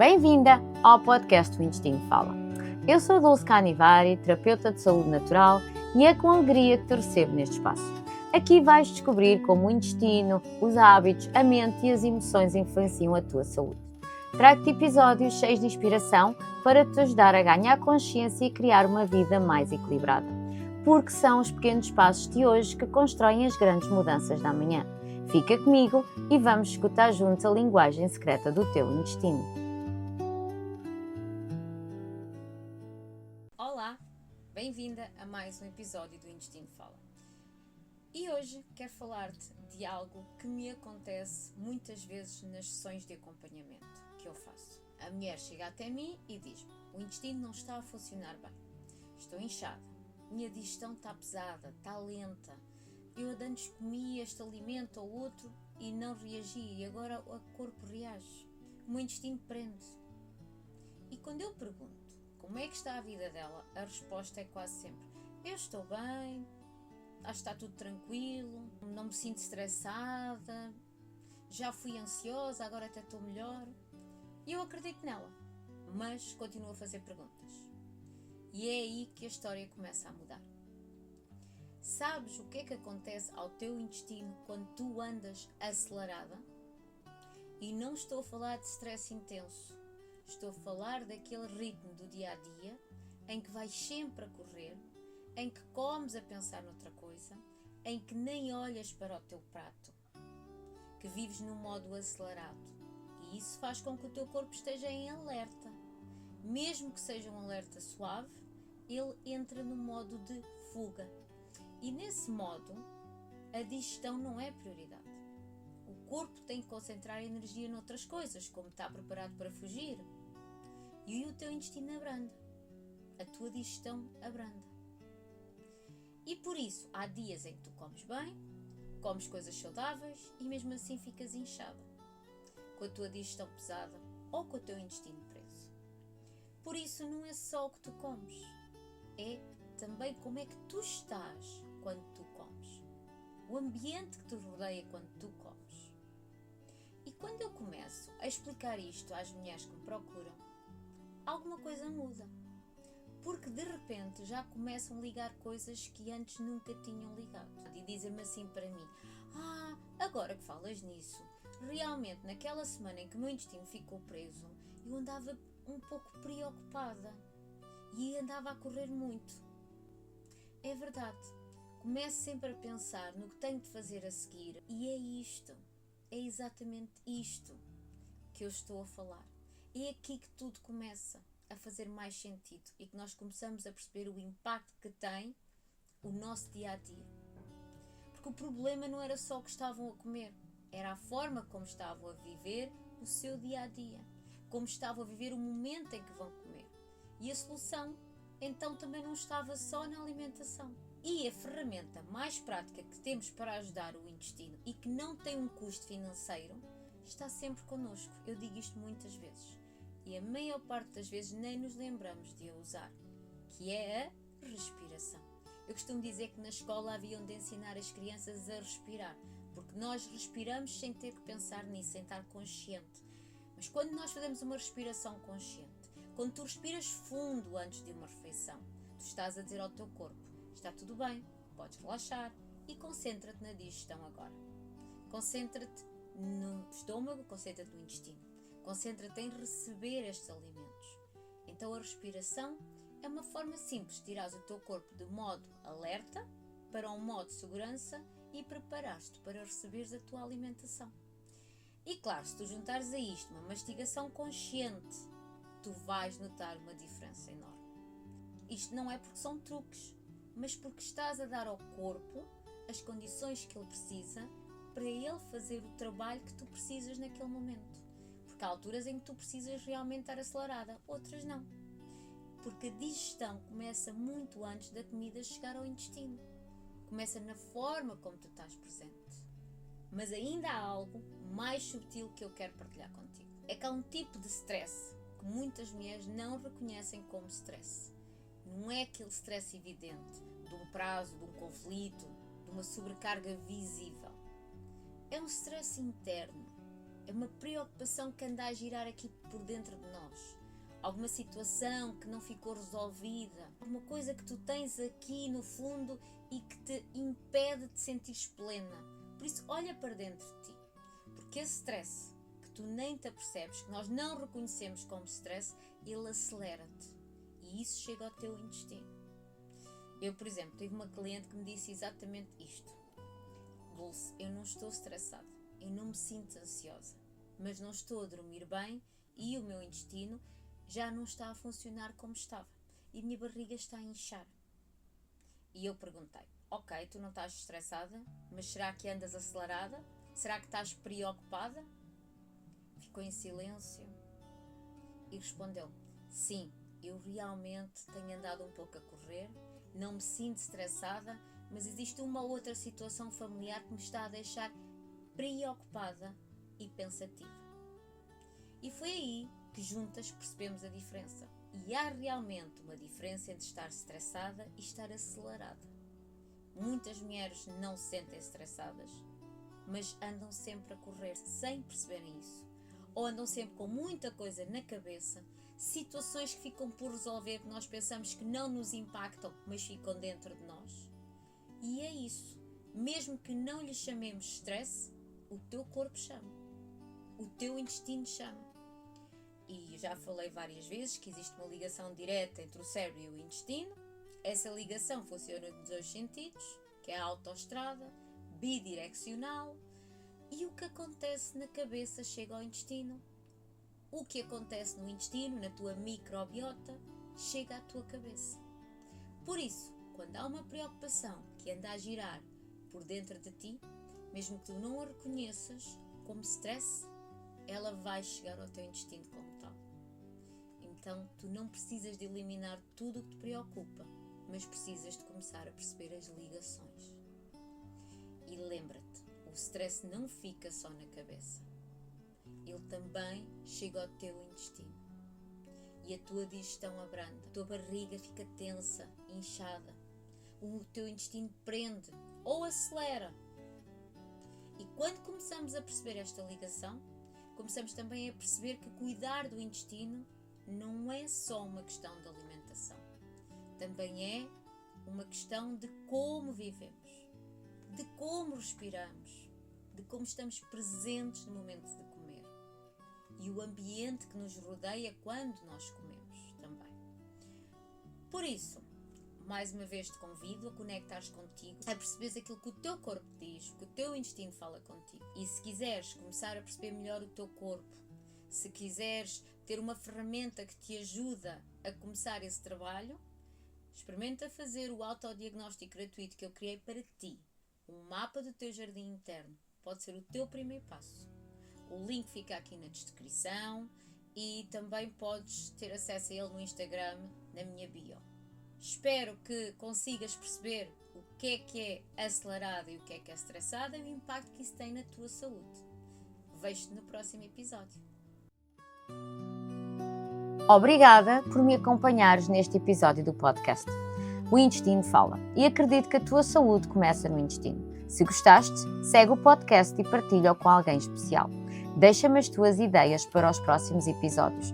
Bem-vinda ao podcast O Intestino Fala. Eu sou a Dulce Canivari, terapeuta de saúde natural, e é com alegria que te recebo neste espaço. Aqui vais descobrir como o intestino, os hábitos, a mente e as emoções influenciam a tua saúde. Trago-te episódios cheios de inspiração para te ajudar a ganhar consciência e criar uma vida mais equilibrada. Porque são os pequenos passos de hoje que constroem as grandes mudanças da amanhã. Fica comigo e vamos escutar juntos a linguagem secreta do teu intestino. Olá, bem-vinda a mais um episódio do Intestino Fala. E hoje quero falar-te de algo que me acontece muitas vezes nas sessões de acompanhamento que eu faço. A mulher chega até mim e diz-me: o intestino não está a funcionar bem, estou inchada, minha digestão está pesada, está lenta, eu antes comi este alimento ou outro e não reagi e agora o corpo reage, o meu intestino prende. E quando eu pergunto como é que está a vida dela, a resposta é quase sempre: eu estou bem, acho que está tudo tranquilo, não me sinto estressada, já fui ansiosa, agora até estou melhor. E eu acredito nela, mas continuo a fazer perguntas. E é aí que a história começa a mudar. Sabes o que é que acontece ao teu intestino quando tu andas acelerada? E não estou a falar de stress intenso. Estou a falar daquele ritmo do dia-a-dia em que vais sempre a correr, em que comes a pensar noutra coisa, em que nem olhas para o teu prato, que vives num modo acelerado. E isso faz com que o teu corpo esteja em alerta. Mesmo que seja um alerta suave, ele entra no modo de fuga. E nesse modo, a digestão não é prioridade. O corpo tem que concentrar energia noutras coisas, como está preparado para fugir. E o teu intestino abranda. A tua digestão abranda. E por isso, há dias em que tu comes bem, comes coisas saudáveis e mesmo assim ficas inchada, com a tua digestão pesada ou com o teu intestino preso. Por isso, não é só o que tu comes, é também como é que tu estás quando tu comes. O ambiente que te rodeia quando tu comes. E quando eu começo a explicar isto às mulheres que me procuram, alguma coisa muda. Porque de repente já começam a ligar coisas que antes nunca tinham ligado. E dizem-me assim para mim: agora que falas nisso, realmente naquela semana em que o meu intestino ficou preso, eu andava um pouco preocupada e andava a correr muito. É verdade. Começo sempre a pensar no que tenho de fazer a seguir e é isto, é exatamente isto que eu estou a falar. É aqui que tudo começa a fazer mais sentido e que nós começamos a perceber o impacto que tem o nosso dia-a-dia. Porque o problema não era só o que estavam a comer, era a forma como estavam a viver o seu dia-a-dia, como estavam a viver o momento em que vão comer. E a solução, então, também não estava só na alimentação. E a ferramenta mais prática que temos para ajudar o intestino e que não tem um custo financeiro está sempre connosco. Eu digo isto muitas vezes e a maior parte das vezes nem nos lembramos de a usar, que é a respiração. Eu costumo dizer que na escola haviam de ensinar as crianças a respirar, porque nós respiramos sem ter que pensar nisso, sem estar consciente. Mas quando nós fazemos uma respiração consciente, quando tu respiras fundo antes de uma refeição, tu estás a dizer ao teu corpo: está tudo bem, podes relaxar e concentra-te na digestão agora. Concentra-te no estômago, concentra-te no intestino. Concentra-te em receber estes alimentos. Então a respiração é uma forma simples de tirares o teu corpo de modo alerta para um modo de segurança e preparares-te para receberes a tua alimentação. E claro, se tu juntares a isto uma mastigação consciente, tu vais notar uma diferença enorme. Isto não é porque são truques, mas porque estás a dar ao corpo as condições que ele precisa para ele fazer o trabalho que tu precisas naquele momento. Porque há alturas em que tu precisas realmente estar acelerada, outras não. Porque a digestão começa muito antes da comida chegar ao intestino. Começa na forma como tu estás presente. Mas ainda há algo mais subtil que eu quero partilhar contigo. É que há um tipo de stress que muitas mulheres não reconhecem como stress. Não é aquele stress evidente de um prazo, de um conflito, de uma sobrecarga visível. É um stress interno. É uma preocupação que anda a girar aqui por dentro de nós. Alguma situação que não ficou resolvida. Alguma coisa que tu tens aqui no fundo e que te impede de sentir-te plena. Por isso, olha para dentro de ti. Porque esse stress que tu nem te apercebes, que nós não reconhecemos como stress, ele acelera-te. E isso chega ao teu intestino. Eu, por exemplo, tive uma cliente que me disse exatamente isto. Dulce, eu não estou estressada, eu não me sinto ansiosa, mas não estou a dormir bem e o meu intestino já não está a funcionar como estava e a minha barriga está a inchar. E eu perguntei, ok, tu não estás estressada, mas será que andas acelerada? Será que estás preocupada? Ficou em silêncio e respondeu, sim, eu realmente tenho andado um pouco a correr, não me sinto estressada, mas existe uma outra situação familiar que me está a deixar preocupada e pensativa. E foi aí que juntas percebemos a diferença. E há realmente uma diferença entre estar estressada e estar acelerada. Muitas mulheres não se sentem estressadas, mas andam sempre a correr sem perceberem isso. Ou andam sempre com muita coisa na cabeça, situações que ficam por resolver que nós pensamos que não nos impactam, mas ficam dentro de nós. E é isso. Mesmo que não lhe chamemos stress, o teu corpo chama. O teu intestino chama. E já falei várias vezes que existe uma ligação direta entre o cérebro e o intestino. Essa ligação funciona nos dois sentidos, que é a autoestrada, bidirecional. E o que acontece na cabeça chega ao intestino. O que acontece no intestino, na tua microbiota, chega à tua cabeça. Por isso, quando há uma preocupação que anda a girar por dentro de ti, mesmo que tu não a reconheças como stress, ela vai chegar ao teu intestino como tal. Então, tu não precisas de eliminar tudo o que te preocupa, mas precisas de começar a perceber as ligações. E lembra-te, o stress não fica só na cabeça. Ele também chega ao teu intestino. E a tua digestão abranda, a tua barriga fica tensa, inchada. O teu intestino prende ou acelera. E quando começamos a perceber esta ligação, começamos também a perceber que cuidar do intestino não é só uma questão de alimentação. Também é uma questão de como vivemos, de como respiramos, de como estamos presentes no momento de comer. E o ambiente que nos rodeia quando nós comemos também. Por isso, mais uma vez te convido a conectares contigo, a perceberes aquilo que o teu corpo diz, que o teu intestino fala contigo. E se quiseres começar a perceber melhor o teu corpo, se quiseres ter uma ferramenta que te ajuda a começar esse trabalho, experimenta fazer o autodiagnóstico gratuito que eu criei para ti. Um mapa do teu jardim interno. Pode ser o teu primeiro passo. O link fica aqui na descrição e também podes ter acesso a ele no Instagram, na minha bio. Espero que consigas perceber o que é acelerada e o que é estressada e o impacto que isso tem na tua saúde. Vejo-te no próximo episódio. Obrigada por me acompanhares neste episódio do podcast. O Intestino Fala e acredito que a tua saúde começa no intestino. Se gostaste, segue o podcast e partilha-o com alguém especial. Deixa-me as tuas ideias para os próximos episódios.